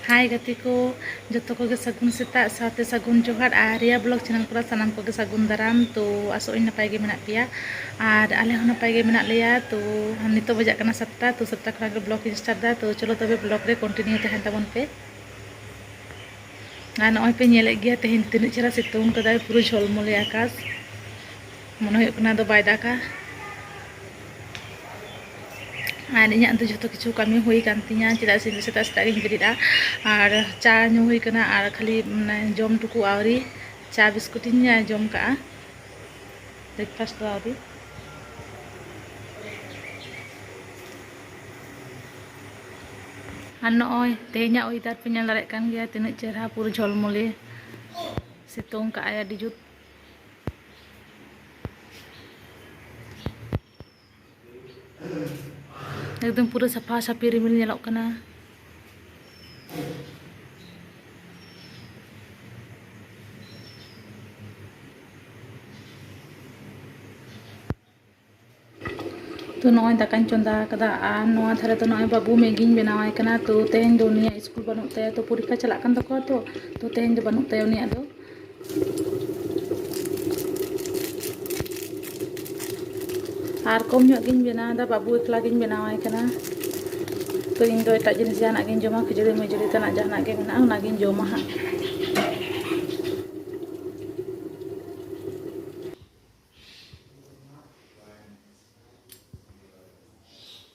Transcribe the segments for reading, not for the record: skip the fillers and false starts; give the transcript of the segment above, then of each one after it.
Hai gatiko, joto ko ge sagun seta saate sagun johar Arya blog channel kura sanam ko ge sagun daram to aso in napai ge menak pia ar ale hon napai ge menak leya to nito bajak kana sabta to sabta kura ge blog start da to cholo tobe blog re continue tahen tabon pe ar noy pe nyelek gya tehin tinuk chera situng kadai puro jholmole akas mone huyuk kana do bai daka আর ইᱧᱟᱹᱜ ᱫᱚ ᱡᱚᱛᱚ ᱠᱤᱪᱷᱩ ᱠᱟᱹᱢᱤ ᱦᱩᱭ ᱠᱟᱱ ᱛᱤᱧᱟ ᱪᱮᱫᱟᱜ ᱥᱮ ᱥᱮᱛᱟᱜ ᱥᱮᱛᱟᱜ ᱜᱤᱧ ᱵᱮᱨᱮᱫᱼᱟ ᱟᱨ ᱪᱟ ᱧᱩ ᱦᱩᱭ ᱠᱟᱱᱟ ᱟᱨ ᱠᱷᱟᱹᱞᱤ ᱡᱚᱢ ᱴᱩᱠᱩ ᱟᱹᱣᱨᱤ ᱪᱟ ᱵᱤᱥᱠᱩᱴ ᱤᱧ ᱡᱚᱢ ᱠᱟᱜᱼᱟ ᱵᱨᱮᱠᱯᱷᱟᱥᱴ ᱫᱚ ᱟᱹᱣᱨᱤ আর নয় তেᱦᱮᱧᱟᱜ ওয়েদার ᱯᱮ ᱧᱮᱞ ᱫᱟᱲᱮᱭᱟᱜ ᱠᱟᱱ ᱜᱮᱭᱟ ᱛᱤᱱᱟᱹᱜ ᱪᱮᱦᱨᱟ ᱯᱩᱨᱟᱹ ঝলমলে ᱥᱤᱛᱩᱝ ᱠᱟᱜᱼᱟᱭ ᱟᱹᱰᱤ ᱡᱩᱛ एकदम पूरा सफा सफी रिमिल नेलोग कना तो नॉय दाकान चंदा कदा आ नोआ थारे तो नॉय बाबू मैगी बनावाय कना तो तेहेन दो निया स्कूल बनुत ताया तो परीक्षा चला कन तको तो तेहेन दो बनुत ताया निया दो आर कम ᱧᱚᱜ ᱜᱤᱧ ᱵᱮᱱᱟᱣᱫᱟ बाबू एकला गिᱧ बनावाय कना तो इन दो एटा जिनिस जाना गिᱧ जमा खिचड़ी मजड़ी तना जाना गे मेना उना गिᱧ जमा हा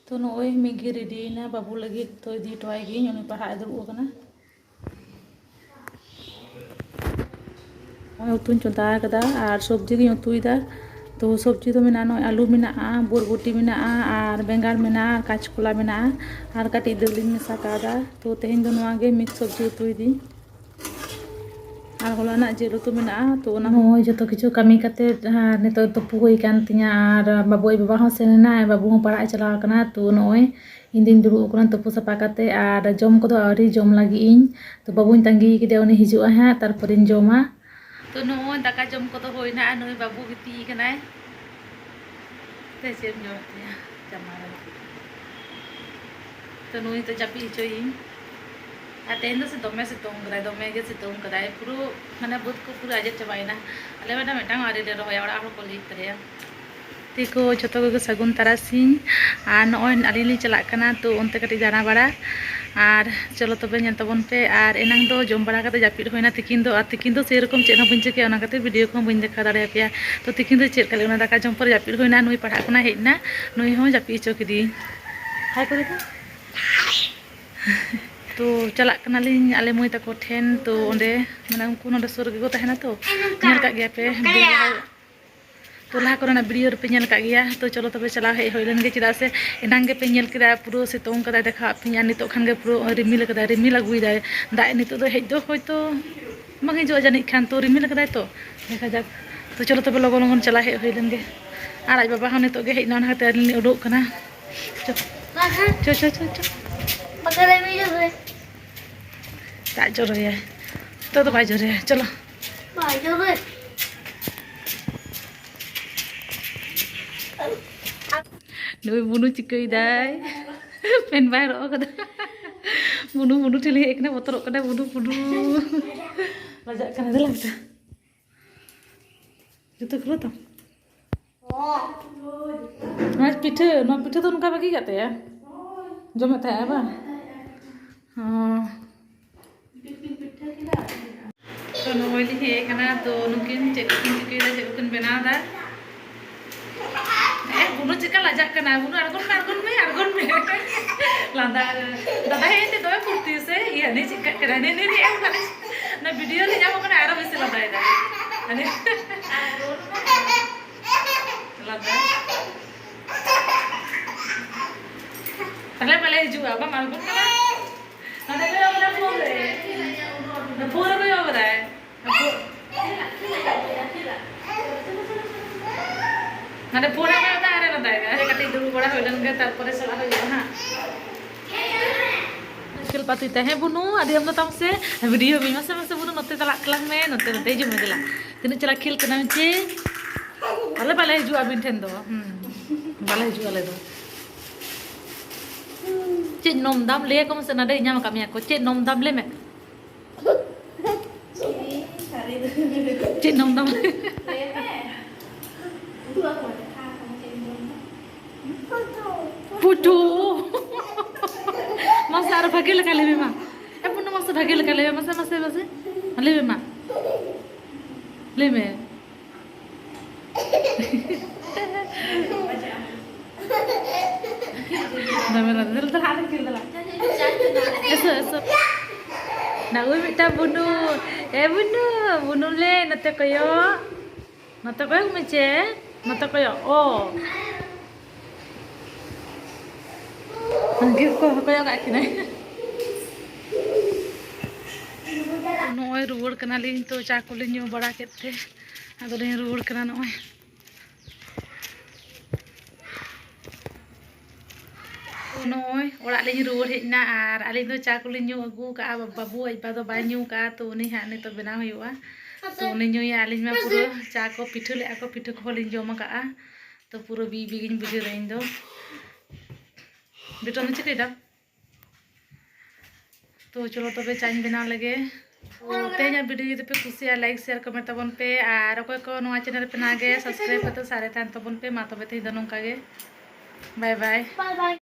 तो नोय मैगी रेडी ना बाबू लगी तो इदी टोय गिኝ उनी पढ़ाए दुड़ुब कना उतुन चंदा कदा आर सब्जी गिኝ उतुइदा तो सब्जी तो मेना नोय आलू मेना बोरबोटी मेना आर बेंगार मेना काचकला मेना आर काटी दलिन मेसा कादा तो तेहेन दो नोआ गे मिक्स सब्जी उतुइदी आर होलाना जेल उतु मेना तो ओना होय जतो किछु कमी कते नितो तपु होई कान तिया आर बाबू बाबा हो सेना बाबू हो पढ़ाई चला कना तो नोय इन दिन दुरु कना तपु सपा कते आर जम को आरी जम लागी इन तो बाबू तंगी किदे उनी हिजुआ हा तारपर इन जमा तो नोय दाका जम को होइना नोय बाबू गिती कनाय ते जेम जमतिया जमारा तो नोय तो जापी चोई आ तेन से दमे सितों कदाय दमे गे सितों कदाय पुरो माने बुद को पुरो आजे चबाइना आले बेटा मेटांग आरे दे रहोय ओड़ा को ली तरेया तिको जतो को सगुन तारासिन आ नोय आलिली चला कना तो उनते कटी जाना बड़ा आर चलो तबे ñel tabon पे आर एनांग दो जम बड़ा कते जापिद होइना तिकिन दो सेरकम चेन बइन चेके ओना कते वीडियो को बइन देखा दाड़े पे तो तिकिन दो चेक कले ओना दाका जम पर जापिद होइना नुई पढ़ा कना हेना नुई हो जापि चो किदी हाय करे तो चला कना लिन आले मुई तको ठेन तो ओंडे माने उनको नोडे सुर गे को तहेना तो ñel का गया पे तो लहा करना वीडियो पे ñel का गया तो चलो तबे चला हे होइलन गे चिदा से एनांग गे पे ñel किदा पुरो सितों कदा देखा पिया नितो खान गे पुरो रिमिल कदा रिमिल अगुई दाय दा नितो दो हेज दो होयतो मंगे जो जानि खान तो रिमिल कदा तो देखा जा तो चलो तबे लगन लगन चला हे होइलन गे आर आज बाबा हने तो गे हेज ना हाते आलिन उडोक कना चो चो चो चो बगले में जो है ता जोरे तो भाई जोरे चलो भाई जोरे Nuy bunuh cikui dai, pen bayar oh kada, bunuh cili ekna motor kada bunuh, lajak kana deh lah kita, itu keluar tau, mas pithe tuh nuka bagi kate ya, jom teh apa, तो nuy lihe kana to nukin cikui dah cikui benar dah बुनु चिका लजा कना बुनु अरगन में लांदा दादा हे ते दोय फुर्ती से ये ने चिका करा ने ना वीडियो ले जाओ कना आरो बेसी लांदा इदा अने लांदा पहले हिजू अब मालगुन कना अरे ले ओला फोन रे ना पूरा कोई हो रहा है ना पूरा में बता रहे बताएगा अरे कटी दूर बड़ा होलन के तारपरे चला हो जाना मुश्किल पाती तहे बुनु आदि हम तम से वीडियो भी मसे मसे बुनु नते चला क्लास में नते जुमे दिला तिन चला खिल कना चे अले बाले हिजू अबिन ठेन दो बाले हिजू अले दो Cik nom dam le ko masa nada nyama kami aku. Cik nom dam le me. Cik nom dam. Putu. Masa ar bhage leka lebe ma. Pun masa bhage leka lebe masa. Lebe ma. Lebe. Namanya nanti ada kira lah. Eso. Nak ui minta bunuh. Bunuh le. Nate koyo meje. Nate koyo. Oh. Nanti koyo kat sini. Noy ruwar kena lin to cha ko lin nyu bada kete. Ado lin ruwar kena noy. Noy, orak lin ruwar hejna ar alin to cha ko lin nyu agu ka babu ai pa to ba nyu ka to ni ha ni to benaw huyuga. To ni nyu ya alin ma puro cha ko pithu le ako pithu ko lin jom ka a. To puro bi gin bujhe rein do. Beto ni chike da. तो चलो तबे चाय बनाने लगे तेज video जो पे खुशी like share comment तबन पे और अकोय को नवा चैनल पे नागे सब्सक्राइब करते सारे थान तबन पे मा तबे ते दनों कागे बाय बाय।